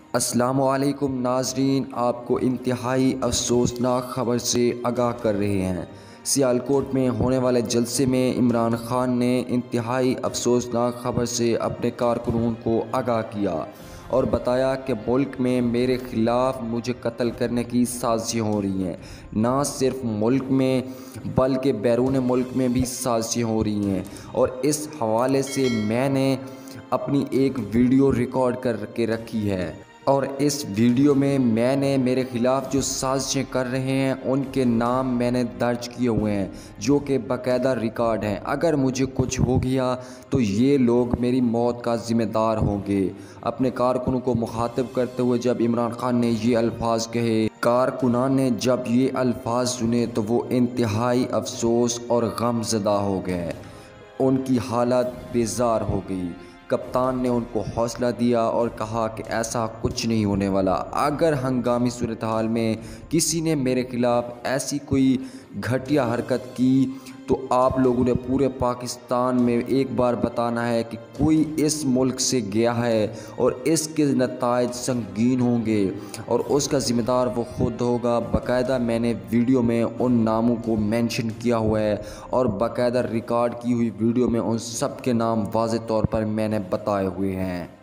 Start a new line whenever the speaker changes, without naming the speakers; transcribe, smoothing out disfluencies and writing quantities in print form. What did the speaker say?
अस्सलामुअलैकुम नाजरीन, आपको इंतहाई अफसोसनाक ख़बर से आगाह कर रहे हैं। सियालकोट में होने वाले जलसे में इमरान खान ने इंतहाई अफसोसनाक ख़बर से अपने कारकुनों को आगाह किया और बताया कि मुल्क में मेरे ख़िलाफ़ मुझे कत्ल करने की साजिशें हो रही हैं। ना सिर्फ मुल्क में बल्कि बैरून मुल्क में भी साजिशें हो रही हैं। और इस हवाले से मैंने अपनी एक वीडियो रिकॉर्ड करके रखी है और इस वीडियो में मैंने मेरे ख़िलाफ़ जो साजिशें कर रहे हैं उनके नाम मैंने दर्ज किए हुए हैं, जो कि बाकायदा रिकॉर्ड हैं। अगर मुझे कुछ हो गया तो ये लोग मेरी मौत का ज़िम्मेदार होंगे। अपने कारकुनों को मुखातिब करते हुए जब इमरान खान ने ये अल्फाज कहे, कारकुनान ने जब ये अल्फाज सुने तो वो इंतहाई अफसोस और गमज़दा हो गए। उनकी हालत बेजार हो गई। कप्तान ने उनको हौसला दिया और कहा कि ऐसा कुछ नहीं होने वाला। अगर हंगामी सूरत हाल में किसी ने मेरे ख़िलाफ़ ऐसी कोई घटिया हरकत की तो आप लोगों ने पूरे पाकिस्तान में एक बार बताना है कि कोई इस मुल्क से गया है और इसके नताइज संगीन होंगे और उसका ज़िम्मेदार वो ख़ुद होगा। बाकायदा मैंने वीडियो में उन नामों को मेंशन किया हुआ है और बाकायदा रिकॉर्ड की हुई वीडियो में उन सब के नाम वाज़ेह तौर पर मैंने बताए हुए हैं।